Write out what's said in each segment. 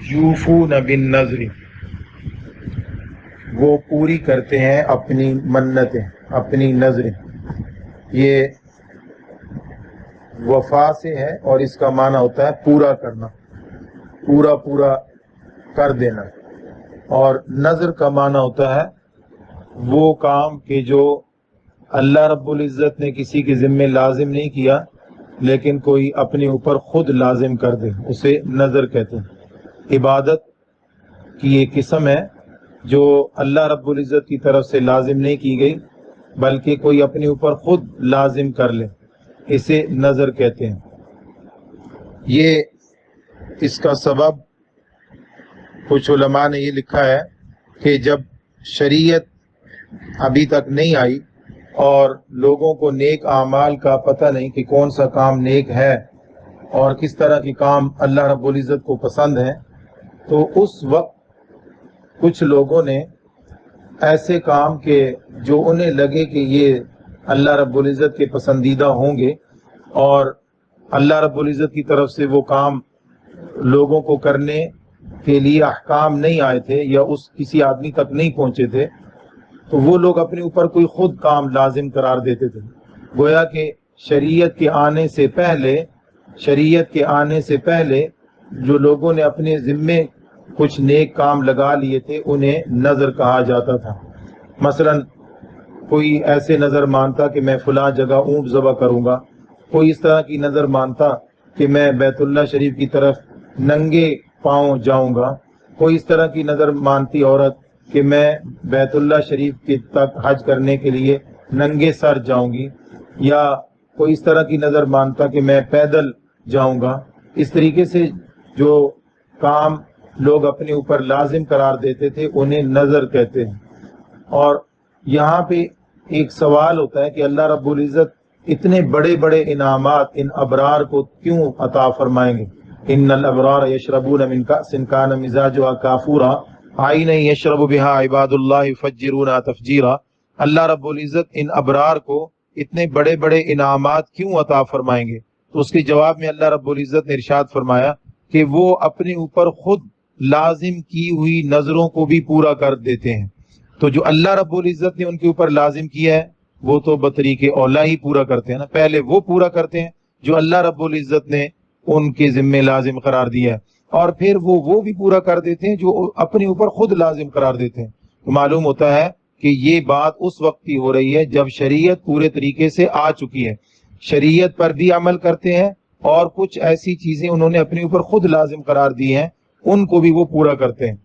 یوفون بالنذر، وہ پوری کرتے ہیں اپنی منتیں، اپنی نذریں۔ یہ وفا سے ہے اور اس کا معنی ہوتا ہے پورا کرنا، پورا پورا کر دینا۔ اور نذر کا معنی ہوتا ہے وہ کام کہ جو اللہ رب العزت نے کسی کے ذمے لازم نہیں کیا لیکن کوئی اپنے اوپر خود لازم کر دے، اسے نذر کہتے ہیں۔ عبادت کی ایک قسم ہے جو اللہ رب العزت کی طرف سے لازم نہیں کی گئی بلکہ کوئی اپنے اوپر خود لازم کر لے، اسے نذر کہتے ہیں۔ یہ اس کا سبب کچھ علماء نے یہ لکھا ہے کہ جب شریعت ابھی تک نہیں آئی اور لوگوں کو نیک اعمال کا پتہ نہیں کہ کون سا کام نیک ہے اور کس طرح کے کام اللہ رب العزت کو پسند ہے، تو اس وقت کچھ لوگوں نے ایسے کام کے جو انہیں لگے کہ یہ اللہ رب العزت کے پسندیدہ ہوں گے اور اللہ رب العزت کی طرف سے وہ کام لوگوں کو کرنے کے لیے احکام نہیں آئے تھے یا اس کسی آدمی تک نہیں پہنچے تھے، تو وہ لوگ اپنے اوپر کوئی خود کام لازم قرار دیتے تھے۔ گویا کہ شریعت کے آنے سے پہلے جو لوگوں نے اپنے ذمے کچھ نیک کام لگا لیے تھے انہیں نذر کہا جاتا تھا۔ مثلا کوئی ایسے نذر مانتا کہ میں فلاں جگہ اونٹ ذبح کروں گا، کوئی اس طرح کی نذر مانتا کہ میں بیت اللہ شریف کی طرف ننگے پاؤں جاؤں گا، کوئی اس طرح کی نظر مانتی عورت کہ میں بیت اللہ شریف کے تک حج کرنے کے لیے ننگے سر جاؤں گی، یا کوئی اس طرح کی نظر مانتا کہ میں پیدل جاؤں گا۔ اس طریقے سے جو کام لوگ اپنے اوپر لازم قرار دیتے تھے انہیں نذر کہتے ہیں۔ اور یہاں پہ ایک سوال ہوتا ہے کہ اللہ رب العزت اتنے بڑے بڑے انعامات ان ابرار کو کیوں عطا فرمائیں گے؟ ان الابرار یشربون من کأس کان مزاجها کافورا عینا یشرب بها عباد اللہ یفجرونها تفجیرا۔ اللہ رب العزت ان ابرار کو اتنے بڑے بڑے انعامات کیوں عطا فرمائیں گے؟ تو اس کے جواب میں اللہ رب العزت نے ارشاد فرمایا کہ وہ اپنے اوپر خود لازم کی ہوئی نظروں کو بھی پورا کر دیتے ہیں۔ تو جو اللہ رب العزت نے ان کے اوپر لازم کیا ہے وہ تو بطریق اولا ہی پورا کرتے ہیں نا، پہلے وہ پورا کرتے ہیں جو اللہ رب العزت نے ان کے ذمے لازم قرار دیا ہے، اور پھر وہ بھی پورا کر دیتے ہیں جو اپنے اوپر خود لازم قرار دیتے ہیں۔ تو معلوم ہوتا ہے کہ یہ بات اس وقت کی ہو رہی ہے جب شریعت پورے طریقے سے آ چکی ہے، شریعت پر بھی عمل کرتے ہیں اور کچھ ایسی چیزیں انہوں نے اپنے اوپر خود لازم قرار دی ہیں ان کو بھی وہ پورا کرتے ہیں۔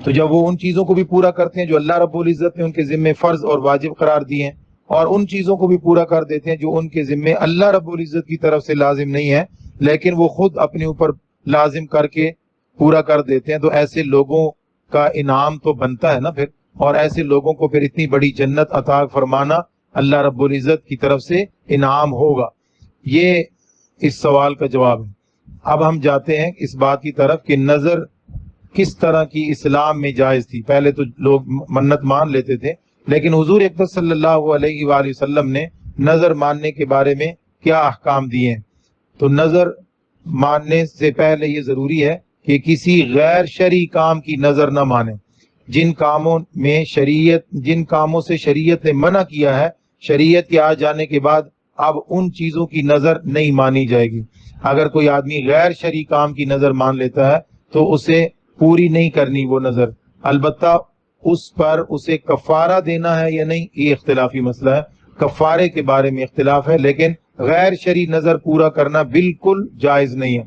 تو جب وہ ان چیزوں کو بھی پورا کرتے ہیں جو اللہ رب العزت نے ان کے ذمے فرض اور واجب قرار دیے ہیں، اور ان چیزوں کو بھی پورا کر دیتے ہیں جو ان کے ذمے اللہ رب العزت کی طرف سے لازم نہیں ہے لیکن وہ خود اپنے اوپر لازم کر کے پورا کر دیتے ہیں، تو ایسے لوگوں کا انعام تو بنتا ہے نا پھر، اور ایسے لوگوں کو پھر اتنی بڑی جنت عطا فرمانا اللہ رب العزت کی طرف سے انعام ہوگا۔ یہ اس سوال کا جواب ہے۔ اب ہم جاتے ہیں اس بات کی طرف کہ نظر کس طرح کی اسلام میں جائز تھی۔ پہلے تو لوگ منت مان لیتے تھے، لیکن حضور اقدس صلی اللہ علیہ وآلہ وسلم نے نظر ماننے کے بارے میں کیا احکام دیے ہیں؟ تو نظر ماننے سے پہلے یہ ضروری ہے کہ کسی غیر شرعی کام کی نظر نہ مانیں۔ جن کاموں سے شریعت نے منع کیا ہے، شریعت کے آ جانے کے بعد اب ان چیزوں کی نظر نہیں مانی جائے گی۔ اگر کوئی آدمی غیر شرعی کام کی نظر مان لیتا ہے تو اسے پوری نہیں کرنی وہ نظر، البتہ اس پر اسے کفارہ دینا ہے یا نہیں یہ اختلافی مسئلہ ہے، کفارے کے بارے میں اختلاف ہے، لیکن غیر شرعی نظر پورا کرنا بالکل جائز نہیں ہے۔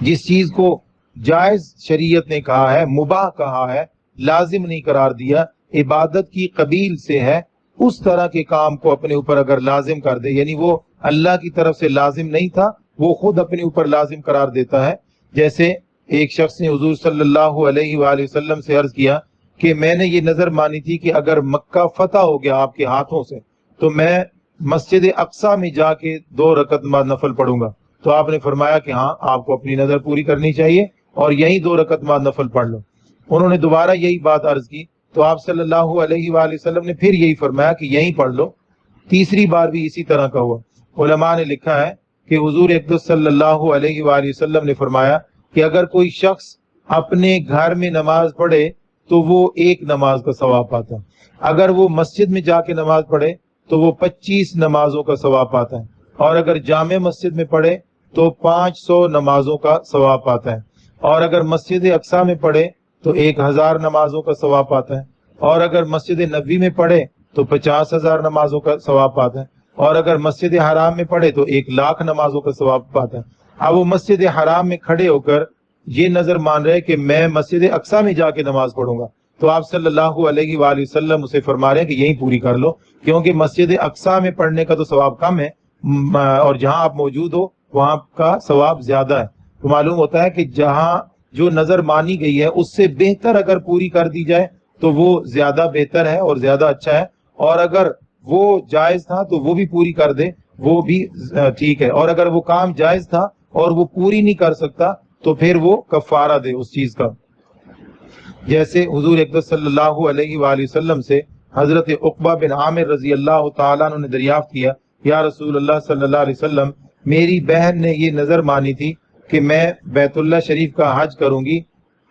جس چیز کو جائز شریعت نے کہا ہے، مباح کہا ہے، لازم نہیں قرار دیا، عبادت کی قبیل سے ہے، اس طرح کے کام کو اپنے اوپر اگر لازم کر دے، یعنی وہ اللہ کی طرف سے لازم نہیں تھا وہ خود اپنے اوپر لازم قرار دیتا ہے۔ جیسے ایک شخص نے حضور صلی اللہ علیہ وآلہ وسلم سے عرض کیا کہ میں نے یہ نظر مانی تھی کہ اگر مکہ فتح ہو گیا آپ کے ہاتھوں سے تو میں مسجد اقصی میں جا کے 2 رکعت نفل پڑھوں گا۔ تو آپ نے فرمایا کہ ہاں آپ کو اپنی نظر پوری کرنی چاہیے اور یہی 2 رکعت نفل پڑھ لو۔ انہوں نے دوبارہ یہی بات عرض کی تو آپ صلی اللہ علیہ وآلہ وسلم نے پھر یہی فرمایا کہ یہی پڑھ لو۔ تیسری بار بھی اسی طرح کا ہوا۔ علماء نے لکھا ہے کہ حضور اقدس صلی اللہ علیہ وآلہ وسلم نے فرمایا کہ اگر کوئی شخص اپنے گھر میں نماز پڑھے تو وہ ایک نماز کا ثواب پاتا ہے، اگر وہ مسجد میں جا کے نماز پڑھے تو وہ 25 نمازوں کا ثواب پاتا ہے، اور اگر جامع مسجد میں پڑھے تو 500 نمازوں کا ثواب پاتا ہے، اور اگر مسجد اقصی میں پڑھے تو 1000 نمازوں کا ثواب پاتا ہے، اور اگر مسجد نبوی میں پڑھے تو 50,000 نمازوں کا ثواب پاتا ہے، اور اگر مسجد حرام میں پڑھے تو 1,00,000 نمازوں کا ثواب پاتا ہے۔ اب وہ مسجد حرام میں کھڑے ہو کر یہ نظر مان رہے کہ میں مسجد اقصی میں جا کے نماز پڑھوں گا، تو آپ صلی اللہ علیہ وآلہ وسلم اسے فرما رہے ہیں کہ یہی پوری کر لو، کیونکہ مسجد اقصی میں پڑھنے کا تو ثواب کم ہے اور جہاں آپ موجود ہو وہاں کا ثواب زیادہ ہے۔ تو معلوم ہوتا ہے کہ جہاں جو نظر مانی گئی ہے اس سے بہتر اگر پوری کر دی جائے تو وہ زیادہ بہتر ہے اور زیادہ اچھا ہے، اور اگر وہ جائز تھا تو وہ بھی پوری کر دے، وہ بھی ٹھیک ہے، اور اگر وہ کام جائز تھا اور وہ پوری نہیں کر سکتا تو پھر وہ کفارہ دے اس چیز کا۔ جیسے حضور اقدس صلی اللہ علیہ وآلہ وسلم سے حضرت عقبہ بن عامر رضی اللہ تعالیٰ عنہ نے دریافت کیا، یا رسول اللہ صلی اللہ علیہ وسلم، میری بہن نے یہ نظر مانی تھی کہ میں بیت اللہ شریف کا حج کروں گی،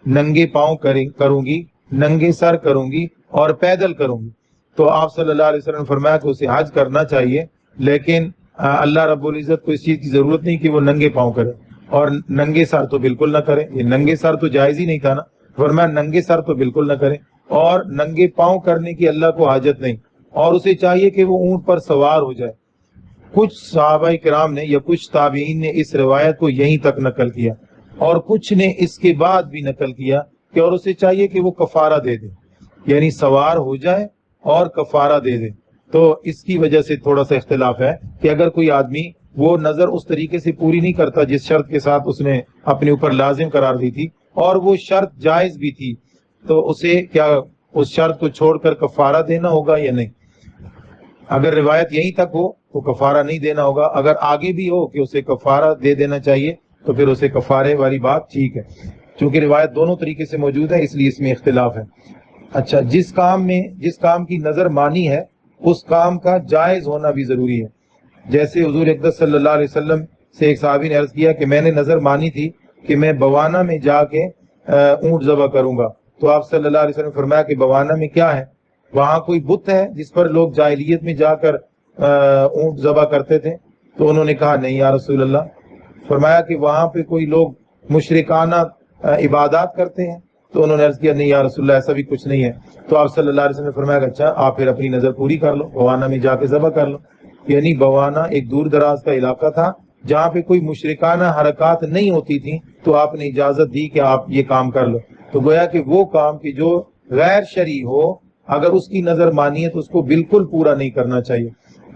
ننگے پاؤں کروں گی، ننگے سر کروں گی اور پیدل کروں گی۔ تو آپ صلی اللہ علیہ وسلم نے فرمایا کہ اسے حج کرنا چاہیے، لیکن اللہ رب العزت کو اس چیز کی ضرورت نہیں کہ وہ ننگے پاؤں کرے، اور ننگے سر تو بالکل نہ کرے، یہ ننگے سر تو جائز ہی نہیں تھا نا، فرمایا ننگے سر تو بالکل نہ کرے، اور ننگے پاؤں کرنے کی اللہ کو حاجت نہیں، اور اسے چاہیے کہ وہ اونٹ پر سوار ہو جائے۔ کچھ صحابہ کرام نے یا کچھ تابعین نے اس روایت کو یہیں تک نقل کیا، اور کچھ نے اس کے بعد بھی نقل کیا کہ اور اسے چاہیے کہ وہ کفارہ دے دے، یعنی سوار ہو جائے اور کفارہ دے دے۔ تو اس کی وجہ سے تھوڑا سا اختلاف ہے کہ اگر کوئی آدمی وہ نظر اس طریقے سے پوری نہیں کرتا جس شرط کے ساتھ اس نے اپنے اوپر لازم قرار دی تھی، اور وہ شرط جائز بھی تھی، تو اسے کیا اس شرط کو چھوڑ کر کفارہ دینا ہوگا یا نہیں؟ اگر روایت یہیں تک ہو تو کفارہ نہیں دینا ہوگا، اگر آگے بھی ہو کہ اسے کفارہ دے دینا چاہیے تو پھر اسے کفارے والی بات ٹھیک ہے، چونکہ روایت دونوں طریقے سے موجود ہے اس لیے اس میں اختلاف ہے۔ اچھا، جس کام کی نظر مانی ہے اس کام کا جائز ہونا بھی ضروری ہے۔ جیسے حضور اقدس صلی اللہ علیہ وسلم سے ایک صحابی نے عرض کیا کہ میں نے نظر مانی تھی کہ میں بوانا میں جا کے اونٹ ذبح کروں گا، تو آپ صلی اللہ علیہ وسلم نے فرمایا کہ بوانا میں کیا ہے؟ وہاں کوئی بت ہے جس پر لوگ جاہلیت میں جا کر اونٹ ذبح کرتے تھے؟ تو انہوں نے کہا نہیں یا رسول اللہ۔ فرمایا کہ وہاں پہ کوئی لوگ مشرکانہ عبادات کرتے ہیں؟ تو انہوں نے عرض کیا نہیں یا رسول اللہ ایسا بھی کچھ نہیں ہے۔ تو آپ صلی اللہ علیہ وسلم نے فرمایا کہ اچھا آپ پھر اپنی نظر پوری کر لو، بوانا میں جا کے ذبح کر لو۔ یعنی بوانا ایک دور دراز کا علاقہ تھا جہاں پہ کوئی مشرکانہ حرکات نہیں ہوتی تھی، تو آپ نے اجازت دی کہ آپ یہ کام کر لو۔ تو گویا کہ وہ کام کی جو غیر شرعی ہو اگر اس کی نظر مانی ہے تو اس کو بالکل پورا نہیں کرنا چاہیے۔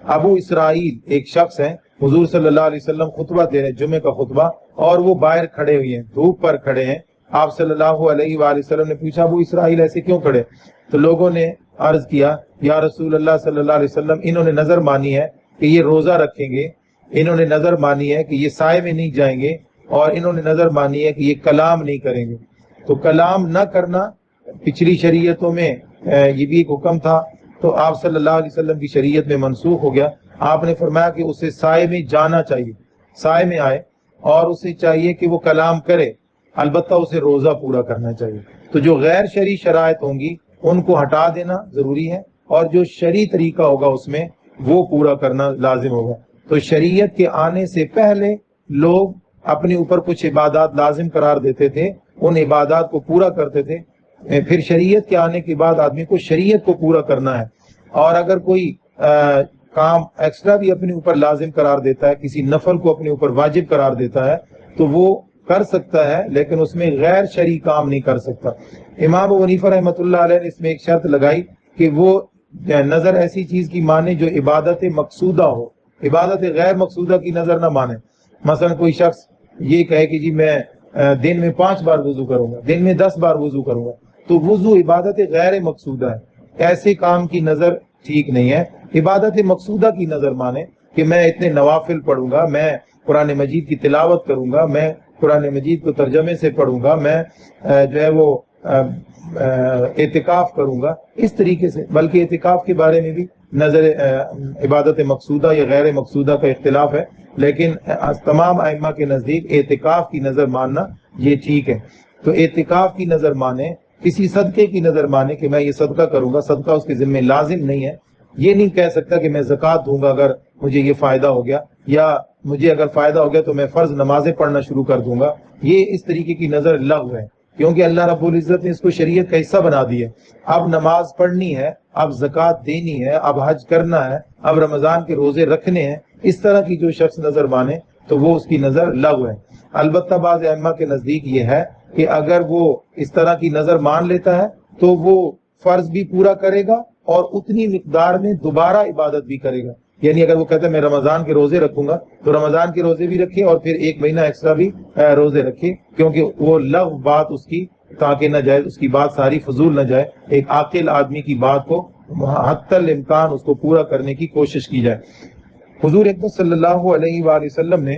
ابو اسرائیل ایک شخص ہے، حضور صلی اللہ علیہ وسلم خطبہ دے رہے ہیں، جمعے کا خطبہ، اور وہ باہر کھڑے ہوئے ہیں، دھوپ پر کھڑے ہیں۔ آپ صلی اللہ علیہ وآلہ وسلم نے پوچھا ابو اسرائیل ایسے کیوں کھڑے؟ تو لوگوں نے عرض کیا یا رسول اللہ صلی اللہ علیہ وسلم انہوں نے نظر مانی ہے کہ یہ روزہ رکھیں گے، انہوں نے نظر مانی ہے کہ یہ سائے میں نہیں جائیں گے، اور انہوں نے نظر مانی ہے کہ یہ کلام نہیں کریں گے۔ تو کلام نہ کرنا پچھلی شریعتوں میں یہ بھی ایک حکم تھا، تو آپ صلی اللہ علیہ وسلم کی شریعت میں منسوخ ہو گیا۔ آپ نے فرمایا کہ اسے سائے میں جانا چاہیے، سائے میں آئے، اور اسے چاہیے کہ وہ کلام کرے، البتہ اسے روزہ پورا کرنا چاہیے۔ تو جو غیر شرعی شرائط ہوں گی ان کو ہٹا دینا ضروری ہے، اور جو شرعی طریقہ ہوگا اس میں وہ پورا کرنا لازم ہوگا۔ تو شریعت کے آنے سے پہلے لوگ اپنے اوپر کچھ عبادات لازم قرار دیتے تھے، ان عبادات کو پورا کرتے تھے، پھر شریعت کے آنے کے بعد آدمی کو شریعت کو پورا کرنا ہے، اور اگر کوئی کام ایکسٹرا بھی اپنے اوپر لازم قرار دیتا ہے، کسی نفل کو اپنے اوپر واجب قرار دیتا ہے تو وہ کر سکتا ہے، لیکن اس میں غیر شرعی کام نہیں کر سکتا۔ امام ابو حنیفہ رحمۃ اللہ علیہ نے اس میں ایک شرط لگائی کہ وہ نظر ایسی چیز کی مانے جو عبادت مقصودہ ہو، عبادت غیر مقصودہ کی نظر نہ مانے۔ مثلا کوئی شخص یہ کہے کہ جی میں دن میں 5 بار وضو کروں گا، دن میں 10 بار وضو کروں گا، تو وضو عبادت غیر مقصودہ ہے، ایسے کام کی نظر ٹھیک نہیں ہے۔ عبادت مقصودہ کی نظر مانے کہ میں اتنے نوافل پڑھوں گا، میں قرآن مجید کی تلاوت کروں گا، میں قرآن مجید کو ترجمے سے پڑھوں گا، میں جو ہے وہ اعتکاف کروں گا، اس طریقے سے۔ بلکہ اعتکاف کے بارے میں بھی نظر عبادت مقصودہ یا غیر مقصودہ کا اختلاف ہے، لیکن تمام ائمہ کے نزدیک اعتکاف کی نظر ماننا یہ ٹھیک ہے۔ تو اعتکاف کی نظر مانے، کسی صدقے کی نظر مانے کہ میں یہ صدقہ کروں گا، صدقہ اس کے ذمہ لازم نہیں ہے، یہ نہیں کہہ سکتا کہ میں زکوٰۃ دوں گا اگر مجھے یہ فائدہ ہو گیا، یا مجھے اگر فائدہ ہو گیا تو میں فرض نمازیں پڑھنا شروع کر دوں گا، یہ اس طریقے کی نظر لغو ہے، کیونکہ اللہ رب العزت نے اس کو شریعت کا حصہ بنا دیا ہے۔ اب نماز پڑھنی ہے، اب زکوٰۃ دینی ہے، اب حج کرنا ہے، اب رمضان کے روزے رکھنے ہیں، اس طرح کی جو شخص نظر مانے تو وہ اس کی نظر لغو ہے۔ البتہ بعض ائمہ کے نزدیک یہ ہے کہ اگر وہ اس طرح کی نظر مان لیتا ہے تو وہ فرض بھی پورا کرے گا اور اتنی مقدار میں دوبارہ عبادت بھی کرے گا، یعنی اگر وہ کہتا ہے میں رمضان کے روزے رکھوں گا تو رمضان کے روزے بھی رکھے اور پھر ایک مہینہ ایکسٹرا بھی روزے رکھے، کیونکہ وہ لغو بات اس کی تاکہ نہ جائے، اس کی بات ساری فضول نہ جائے، ایک عاقل آدمی کی بات کو حتی الامکان اس کو پورا کرنے کی کوشش کی جائے۔ حضور اکرم صلی اللہ علیہ وآلہ وسلم نے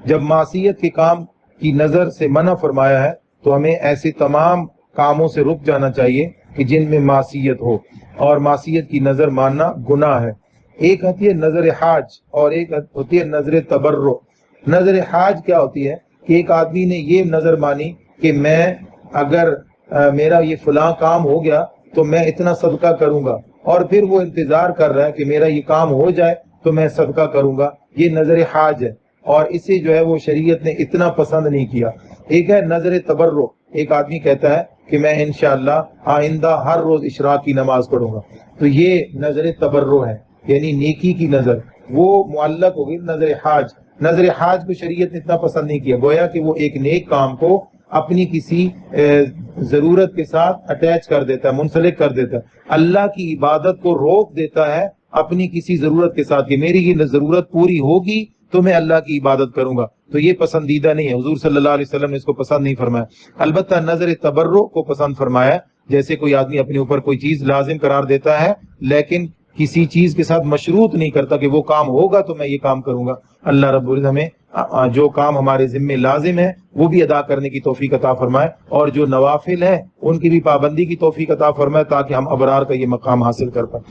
جب معصیت کے کام کی نظر سے منع فرمایا ہے تو ہمیں ایسے تمام کاموں سے رک جانا چاہیے کہ جن میں معصیت ہو، اور معصیت کی نظر ماننا گناہ ہے۔ ایک ہوتی ہے نظر حاج اور ایک ہوتی ہے نظر تبرع۔ نظر حاج کیا ہوتی ہے کہ ایک آدمی نے یہ نظر مانی کہ میں اگر میرا یہ فلاں کام ہو گیا تو میں اتنا صدقہ کروں گا، اور پھر وہ انتظار کر رہا ہے کہ میرا یہ کام ہو جائے تو میں صدقہ کروں گا، یہ نظر حاج ہے، اور اسے جو ہے وہ شریعت نے اتنا پسند نہیں کیا۔ ایک ہے نظر تبرع، ایک آدمی کہتا ہے کہ میں انشاءاللہ آئندہ ہر روز اشراق کی نماز پڑھوں گا، تو یہ نظر تبرع ہے، یعنی نیکی کی نظر، وہ معلق ہوگی نظر حاج۔ نظر حاج کو شریعت نے اتنا پسند نہیں کیا، گویا کہ وہ ایک نیک کام کو اپنی کسی ضرورت کے ساتھ اٹیچ کر دیتا ہے، منسلک کر دیتا ہے، اللہ کی عبادت کو روک دیتا ہے اپنی کسی ضرورت کے ساتھ کہ میری یہ ضرورت پوری ہوگی تو میں اللہ کی عبادت کروں گا، تو یہ پسندیدہ نہیں ہے، حضور صلی اللہ علیہ وسلم نے اس کو پسند نہیں فرمایا۔ البتہ نظر تبرع کو پسند فرمایا، جیسے کوئی آدمی اپنے اوپر کوئی چیز لازم قرار دیتا ہے لیکن کسی چیز کے ساتھ مشروط نہیں کرتا کہ وہ کام ہوگا تو میں یہ کام کروں گا۔ اللہ رب العزت ہمیں جو کام ہمارے ذمہ لازم ہے وہ بھی ادا کرنے کی توفیق عطا فرمائے، اور جو نوافل ہیں ان کی بھی پابندی کی توفیق عطا فرمائے، تاکہ ہم ابرار کا یہ مقام حاصل کر پائیں۔